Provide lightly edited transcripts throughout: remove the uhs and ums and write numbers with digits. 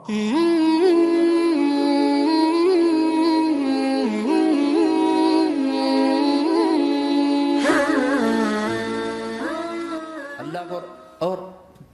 اللہ کو اور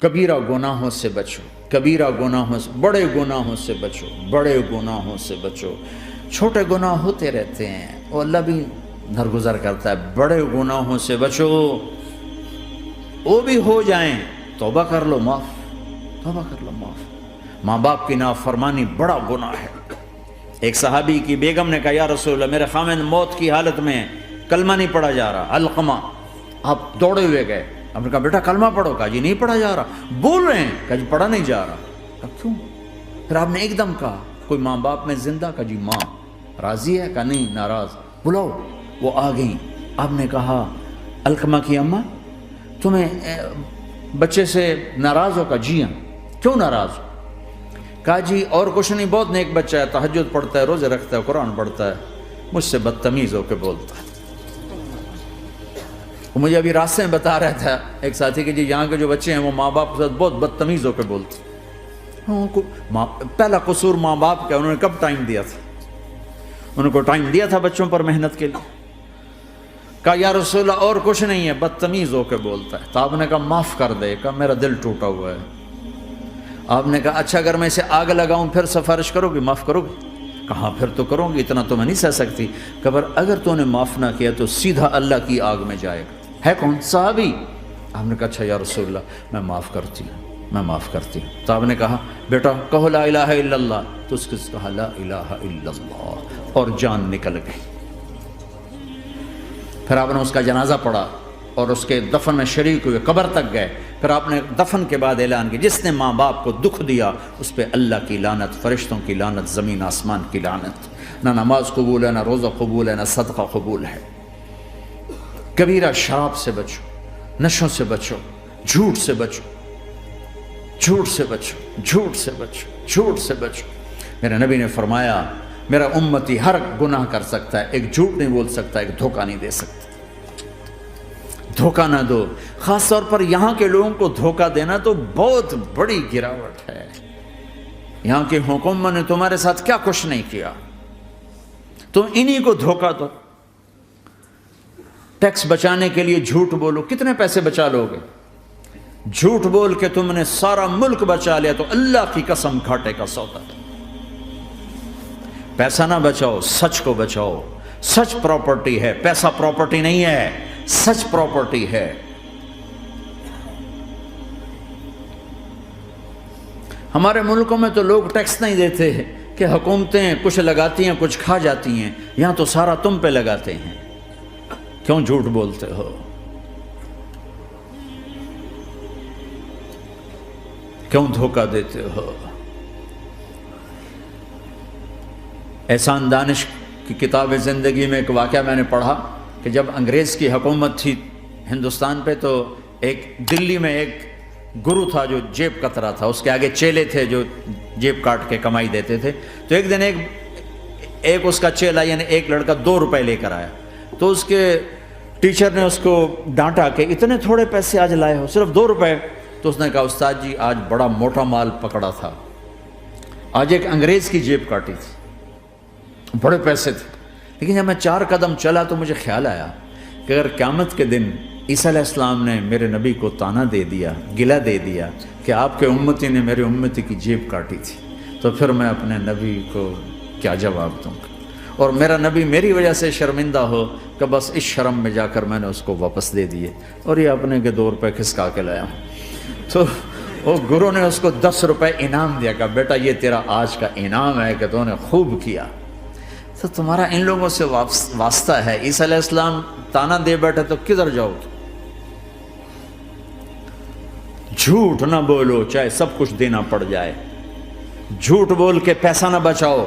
کبیرہ گناہوں سے بچو، کبیرہ گناہوں سے، بڑے گناہوں سے بچو، بڑے گناہوں سے بچو۔ چھوٹے گناہ ہوتے رہتے ہیں اور اللہ بھی درگزر کرتا ہے، بڑے گناہوں سے بچو، وہ بھی ہو جائیں توبہ کر لو معاف، توبہ کر لو معاف۔ ماں باپ کی نافرمانی بڑا گناہ ہے۔ ایک صحابی کی بیگم نے کہا یا رسول اللہ میرے خامند موت کی حالت میں کلمہ نہیں پڑھا جا رہا، علقمہ۔ آپ دوڑے ہوئے گئے، آپ نے کہا بیٹا کلمہ پڑھو، کہا جی نہیں پڑھا جا رہا، بول رہے ہیں، کہا جی پڑھا نہیں جا رہا، کہا کیوں؟ پھر آپ نے ایک دم کہا کوئی ماں باپ میں زندہ؟ کہا جی ماں راضی ہے؟ کہا نہیں ناراض، بلاؤ۔ وہ آ گئیں، آپ نے کہا علقمہ کی اماں تمہیں بچے سے ناراض ہو؟ کہا جی ہاں۔ کیوں ناراض ہو؟ کہا جی اور کچھ نہیں، بہت نیک بچہ ہے، تہجد پڑھتا ہے، روزے رکھتا ہے، قرآن پڑھتا ہے، مجھ سے بدتمیز ہو کے بولتا ہے۔ وہ مجھے ابھی راستے میں بتا رہا تھا ایک ساتھی کہ جی یہاں کے جو بچے ہیں وہ ماں باپ کے ساتھ بہت بدتمیز ہو کے بولتے ہیں۔ پہلا قصور ماں باپ کا، انہوں نے کب ٹائم دیا تھا؟ انہوں کو ٹائم دیا تھا بچوں پر محنت کے لیے۔ کہا یا رسول اللہ اور کچھ نہیں ہے، بدتمیز ہو کے بولتا ہے۔ تو آپ نے کہا معاف کر دے، کہا میرا دل ٹوٹا ہوا ہے۔ آپ نے کہا اچھا اگر میں اسے آگ لگاؤں پھر سفارش کرو گی، معاف کرو گی؟ کہا پھر تو کروں گی، اتنا تو میں نہیں سہ سکتی۔ کہ اگر تو نے معاف نہ کیا تو سیدھا اللہ کی آگ میں جائے گا۔ ہے کون؟ صحابی۔ آپ نے کہا اچھا یا رسول اللہ میں معاف کرتی ہوں، میں معاف کرتی ہوں۔ تو آپ نے کہا بیٹا کہو لا الہ الا اللہ، تو اس نے کہا لا الہ الا اللہ، اور جان نکل گئی۔ پھر آپ نے اس کا جنازہ پڑھا اور اس کے دفن میں شریک ہوئے، قبر تک گئے۔ پھر آپ نے دفن کے بعد اعلان کیا جس نے ماں باپ کو دکھ دیا اس پہ اللہ کی لعنت، فرشتوں کی لعنت، زمین آسمان کی لعنت۔ نہ نماز قبول ہے، نہ روزہ قبول ہے، نہ صدقہ قبول ہے۔ کبیرہ شراب سے بچو، نشوں سے بچو، جھوٹ سے بچو، جھوٹ سے بچو، جھوٹ سے بچو، جھوٹ سے بچو۔ میرے نبی نے فرمایا میرا امتی ہر گناہ کر سکتا ہے، ایک جھوٹ نہیں بول سکتا، ایک دھوکہ نہیں دے سکتا۔ دھوکہ نہ دو، خاص طور پر یہاں کے لوگوں کو دھوکہ دینا تو بہت بڑی گراوٹ ہے۔ یہاں کی حکومت نے تمہارے ساتھ کیا کچھ نہیں کیا، تم انہی کو دھوکہ دو۔ ٹیکس بچانے کے لیے جھوٹ بولو، کتنے پیسے بچا لو گے؟ جھوٹ بول کے تم نے سارا ملک بچا لیا تو اللہ کی قسم گھاٹے کا سودا۔ پیسہ نہ بچاؤ، سچ کو بچاؤ۔ سچ پراپرٹی ہے، پیسہ پراپرٹی نہیں ہے، سچ پراپرٹی ہے۔ ہمارے ملکوں میں تو لوگ ٹیکس نہیں دیتے کہ حکومتیں کچھ لگاتی ہیں کچھ کھا جاتی ہیں، یہاں تو سارا تم پہ لگاتے ہیں۔ کیوں جھوٹ بولتے ہو؟ کیوں دھوکہ دیتے ہو؟ احسان دانش کی کتاب زندگی میں ایک واقعہ میں نے پڑھا کہ جب انگریز کی حکومت تھی ہندوستان پہ تو ایک دلی میں ایک گرو تھا جو جیب کترا تھا، اس کے آگے چیلے تھے جو جیب کاٹ کے کمائی دیتے تھے۔ تو ایک دن ایک اس کا چیلا یعنی ایک لڑکا 2 روپے لے کر آیا، تو اس کے ٹیچر نے اس کو ڈانٹا کہ اتنے تھوڑے پیسے آج لائے ہو، صرف 2 روپے۔ تو اس نے کہا استاد جی آج بڑا موٹا مال پکڑا تھا، آج ایک انگریز کی جیب کاٹی تھی، بڑے پیسے تھے۔ لیکن جب میں 4 قدم چلا تو مجھے خیال آیا کہ اگر قیامت کے دن عیسیٰ علیہ السلام نے میرے نبی کو تانا دے دیا، گلہ دے دیا کہ آپ کے امتی نے میرے امتی کی جیب کاٹی تھی، تو پھر میں اپنے نبی کو کیا جواب دوں گا؟ اور میرا نبی میری وجہ سے شرمندہ ہو کہ بس اس شرم میں جا کر میں نے اس کو واپس دے دیے اور یہ اپنے کے 2 روپے کھسکا کے لایا ہوں۔ تو وہ گرو نے اس کو 10 روپے انعام دیا، کہ بیٹا یہ تیرا آج کا انعام ہے کہ تو نے خوب کیا۔ تو تمہارا ان لوگوں سے واسطہ ہے، عیسیٰ علیہ السلام تانا دے بیٹھے تو کدھر جاؤ؟ جھوٹ نہ بولو چاہے سب کچھ دینا پڑ جائے، جھوٹ بول کے پیسہ نہ بچاؤ،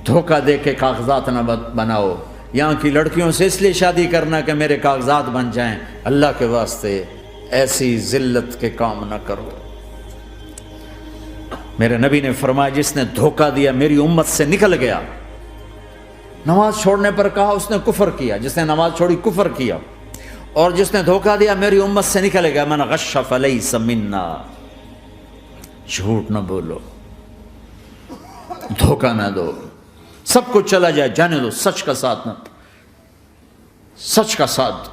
دھوکہ دے کے کاغذات نہ بناؤ۔ یہاں کی لڑکیوں سے اس لیے شادی کرنا کہ میرے کاغذات بن جائیں، اللہ کے واسطے ایسی ذلت کے کام نہ کرو۔ میرے نبی نے فرمایا جس نے دھوکہ دیا میری امت سے نکل گیا۔ نماز چھوڑنے پر کہا اس نے کفر کیا، جس نے نماز چھوڑی کفر کیا، اور جس نے دھوکہ دیا میری امت سے نکل گیا۔ من غش فلیس منا، جھوٹ نہ بولو، دھوکہ نہ دو، سب کچھ چلا جائے جانے دو، سچ کا ساتھ نہ، سچ کا ساتھ۔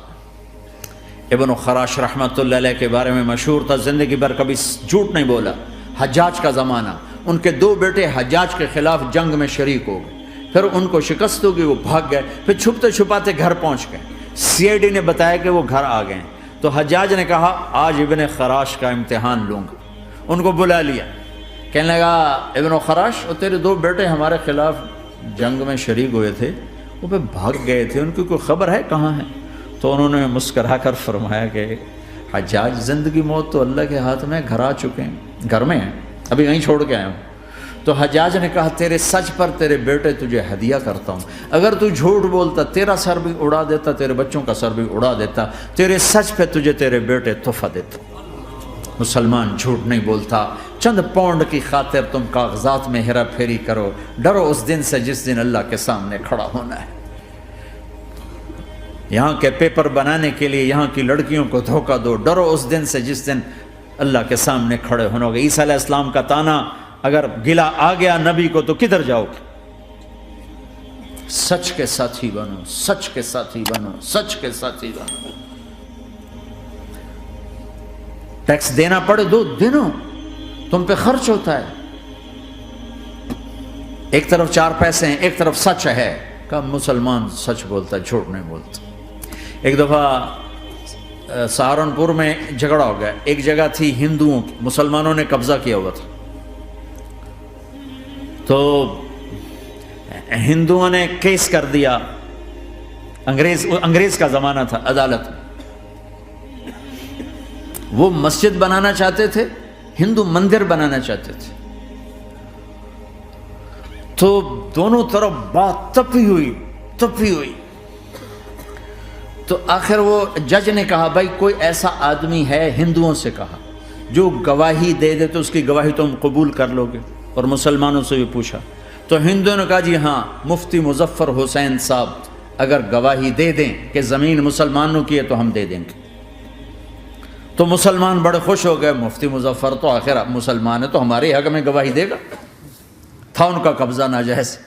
ابن خراش رحمۃ اللہ علیہ کے بارے میں مشہور تھا، زندگی بھر کبھی جھوٹ نہیں بولا۔ حجاج کا زمانہ، ان کے 2 بیٹے حجاج کے خلاف جنگ میں شریک ہو گئے، پھر ان کو شکست ہوگی، وہ بھاگ گئے، پھر چھپتے چھپاتے گھر پہنچ گئے، سی آئی ڈی نے بتایا کہ وہ گھر آ گئے، تو حجاج نے کہا آج ابن خراش کا امتحان لوں گا، ان کو بلا لیا، کہنے لگا ابن خراش، وہ تیرے 2 بیٹے ہمارے خلاف جنگ میں شریک ہوئے تھے، وہ پہ بھاگ گئے تھے، ان کی کوئی خبر ہے کہاں ہے؟ تو انہوں نے مسکرا کر فرمایا کہ حجاج، زندگی موت تو اللہ کے ہاتھ میں، گھر آ چکے ہیں، گھر میں ہیں، ابھی وہیں چھوڑ کے آیا ہوں۔ تو حجاج نے کہا تیرے سچ پر تیرے بیٹے تجھے ہدیہ کرتا ہوں، اگر تو جھوٹ بولتا تیرا سر بھی اڑا دیتا، تیرے بچوں کا سر بھی اڑا دیتا، تیرے سچ پہ تجھے تیرے بیٹے تحفہ دیتا۔ مسلمان جھوٹ نہیں بولتا، چند پاؤنڈ کی خاطر تم کاغذات میں ہیرا پھیری کرو، ڈرو اس دن سے جس دن اللہ کے سامنے کھڑا ہونا ہے۔ یہاں کے پیپر بنانے کے لیے یہاں کی لڑکیوں کو دھوکہ دو، ڈرو اس دن سے جس دن اللہ کے سامنے کھڑے ہونا ہوگا۔ عیسیٰ علیہ السلام کا تانا اگر گلا آ گیا نبی کو تو کدھر جاؤ گے؟ سچ کے ساتھی بنو، سچ کے ساتھی بنو، سچ کے ساتھی بنو۔ ٹیکس دینا پڑے دو، دینو، تم پہ خرچ ہوتا ہے۔ ایک طرف 4 پیسے ہیں، ایک طرف سچ ہے، کہ مسلمان سچ بولتا ہے، جھوٹ نہیں بولتا۔ ایک دفعہ سہارنپور میں جھگڑا ہو گیا، ایک جگہ تھی ہندوؤں کی، مسلمانوں نے قبضہ کیا ہوا تھا، تو ہندوؤں نے کیس کر دیا، انگریز کا زمانہ تھا، عدالت میں۔ وہ مسجد بنانا چاہتے تھے، ہندو مندر بنانا چاہتے تھے، تو دونوں طرف بات تپی ہوئی۔ تو آخر وہ جج نے کہا بھائی کوئی ایسا آدمی ہے، ہندوؤں سے کہا، جو گواہی دے دے تو اس کی گواہی تم قبول کر لو گے؟ اور مسلمانوں سے بھی پوچھا، تو ہندوؤں نے کہا جی ہاں، مفتی مظفر حسین صاحب اگر گواہی دے دیں کہ زمین مسلمانوں کی ہے تو ہم دے دیں گے۔ تو مسلمان بڑے خوش ہو گئے، مفتی مظفر تو آخر مسلمان ہے تو ہمارے حق میں گواہی دے گا، تھا ان کا قبضہ ناجائز۔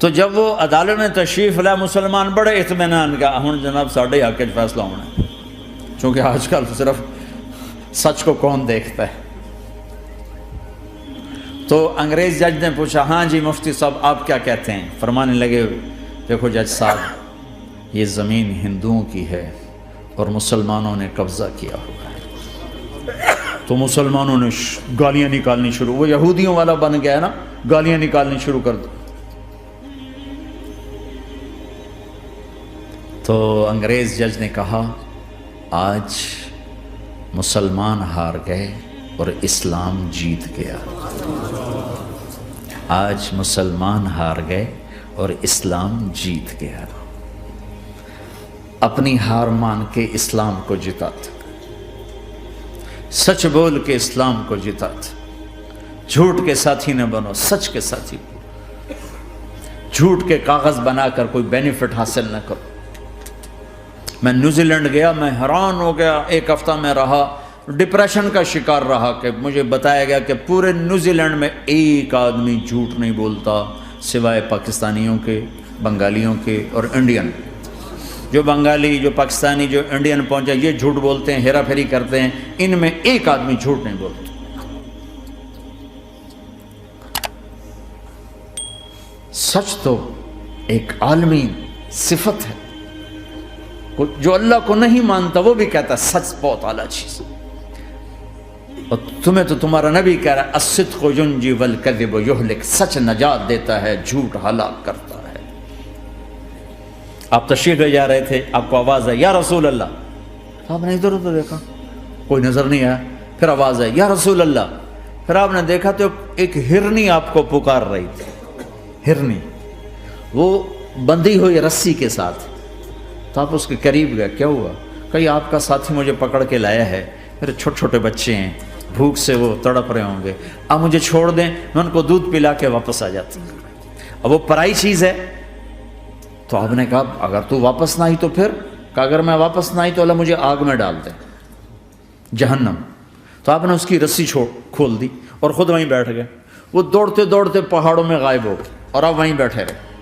تو جب وہ عدالت میں تشریف لائے، مسلمان بڑے اطمینان کا، ہن جناب ساڈے حق وچ فیصلہ ہونا ہے، چونکہ آج کل صرف سچ کو کون دیکھتا ہے۔ تو انگریز جج نے پوچھا ہاں جی مفتی صاحب آپ کیا کہتے ہیں؟ فرمانے لگے دیکھو جج صاحب، یہ زمین ہندوؤں کی ہے اور مسلمانوں نے قبضہ کیا ہوا ہے۔ تو مسلمانوں نے گالیاں نکالنی شروع، وہ یہودیوں والا بن گیا نا، گالیاں نکالنی شروع کر دی۔ تو انگریز جج نے کہا آج مسلمان ہار گئے اور اسلام جیت گیا، آج مسلمان ہار گئے اور اسلام جیت گیا۔ اپنی ہار مان کے اسلام کو جتاتا، سچ بول کے اسلام کو جتاتا۔ جھوٹ کے ساتھی نہ بنو، سچ کے ساتھی بنو۔ جھوٹ کے کاغذ بنا کر کوئی بینیفٹ حاصل نہ کرو۔ میں نیوزی لینڈ گیا، میں حیران ہو گیا، 1 ہفتہ میں رہا، ڈپریشن کا شکار رہا کہ مجھے بتایا گیا کہ پورے نیوزی لینڈ میں ایک آدمی جھوٹ نہیں بولتا سوائے پاکستانیوں کے، بنگالیوں کے اور انڈین۔ جو بنگالی، جو پاکستانی، جو انڈین پہنچے یہ جھوٹ بولتے ہیں، ہیرا پھیری کرتے ہیں، ان میں ایک آدمی جھوٹ نہیں بولتا۔ سچ تو ایک عالمی صفت ہے، جو اللہ کو نہیں مانتا وہ بھی کہتا ہے سچ بہت اعلیٰ چیز، اور تمہیں تو تمہارا نبی کہہ رہا ہے الصدق ینجی والکذب یہلک، سچ نجات دیتا ہے، جھوٹ ہلاک کرتا ہے۔ آپ تشریف لے جا رہے تھے، آپ کو آواز ہے یا رسول اللہ، آپ نے ادھر ادھر دیکھا، کوئی نظر نہیں آیا، پھر آواز ہے یا رسول اللہ، پھر آپ نے دیکھا تو ایک ہرنی آپ کو پکار رہی تھی، ہرنی، وہ بندھی ہوئی رسی کے ساتھ۔ تو آپ اس کے قریب گئے، کیا ہوا؟ کہ آپ کا ساتھی مجھے پکڑ کے لایا ہے، میرے چھوٹے چھوٹے بچے ہیں، بھوک سے وہ تڑپ رہے ہوں گے، آپ مجھے چھوڑ دیں، میں ان کو دودھ پلا کے واپس آ جاتا ہوں۔ اب وہ پرائی چیز ہے، تو آپ نے کہا اگر تو واپس نہ آئی تو پھر، کہ اگر میں واپس نہ آئی تو اللہ مجھے آگ میں ڈال دے، جہنم۔ تو آپ نے اس کی رسی کھول دی اور خود وہیں بیٹھ گئے. وہ دوڑتے دوڑتے پہاڑوں میں غائب ہو گئے اور آپ وہیں بیٹھے رہے.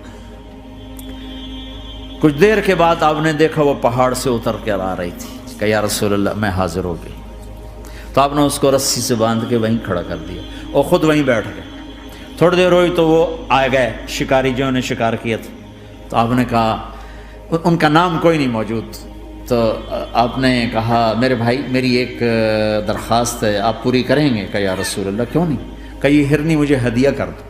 کچھ دیر کے بعد آپ نے دیکھا وہ پہاڑ سے اتر کر آ رہی تھی کہ یا رسول اللہ میں حاضر ہو گئی. تو آپ نے اس کو رسی سے باندھ کے وہیں کھڑا کر دیا اور خود وہیں بیٹھ گئے. تھوڑی دیر ہوئی تو وہ آ گئے شکاری جو نے شکار کیا تھا. تو آپ نے کہا, ان کا نام کوئی نہیں موجود, تو آپ نے کہا میرے بھائی میری ایک درخواست ہے, آپ پوری کریں گے؟ کہ یا رسول اللہ کیوں نہیں؟ کہ یہ ہرنی مجھے ہدیہ کر دو.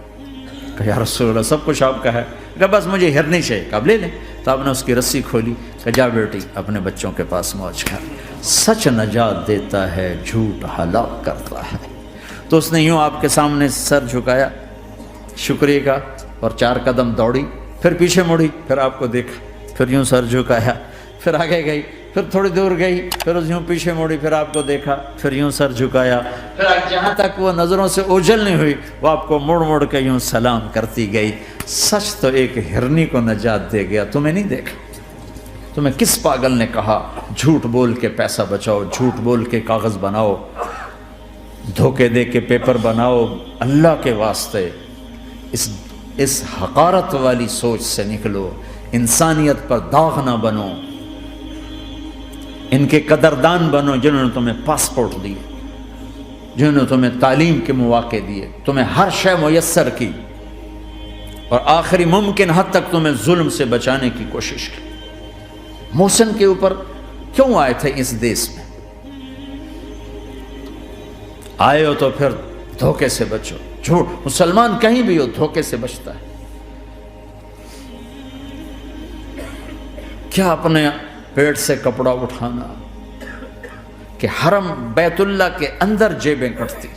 کہ یا رسول اللہ سب کچھ آپ کا ہے. کہ بس مجھے ہرنی چاہیے. کہ آپ لے لیں. تو آپ نے اس کی رسی کھولی کہ جا بیٹی اپنے بچوں کے پاس موج کر. سچ نجات دیتا ہے, جھوٹ ہلاک کرتا ہے. تو اس نے یوں آپ کے سامنے سر جھکایا شکریہ کا اور 4 قدم دوڑی, پھر پیچھے مڑی, پھر آپ کو دیکھا, پھر یوں سر جھکایا, پھر آگے گئی, پھر تھوڑی دور گئی, پھر یوں پیچھے مڑی, پھر آپ کو دیکھا, پھر یوں سر جھکایا, پھر جہاں تک وہ نظروں سے اوجھل نہیں ہوئی وہ آپ کو مڑ مڑ کے یوں سلام کرتی گئی. سچ تو ایک ہرنی کو نجات دے گیا, تمہیں نہیں دیکھا. تمہیں کس پاگل نے کہا جھوٹ بول کے پیسہ بچاؤ, جھوٹ بول کے کاغذ بناؤ, دھوکے دے کے پیپر بناؤ؟ اللہ کے واسطے اس حقارت والی سوچ سے نکلو. انسانیت پر داغ نہ بنو. ان کے قدردان بنو جنہوں نے تمہیں پاسپورٹ دیے, جنہوں نے تمہیں تعلیم کے مواقع دیے, تمہیں ہر شے میسر کی, اور آخری ممکن حد تک تمہیں ظلم سے بچانے کی کوشش کی. محسن کے اوپر کیوں آئے تھے اس دیس میں؟ آئے ہو تو پھر دھوکے سے بچو. جھوٹ, مسلمان کہیں بھی ہو دھوکے سے بچتا ہے. کیا اپنے پیٹ سے کپڑا اٹھانا کہ حرم بیت اللہ کے اندر جیبیں کٹتی,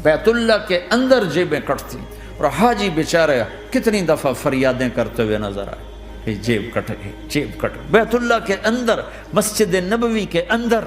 بیت اللہ کے اندر جیبیں کٹتی, اور حاجی بیچارے کتنی دفعہ فریادیں کرتے ہوئے نظر آئے کہ جیب کٹ گئی, جیب کٹ گئی. بیت اللہ کے اندر, مسجد نبوی کے اندر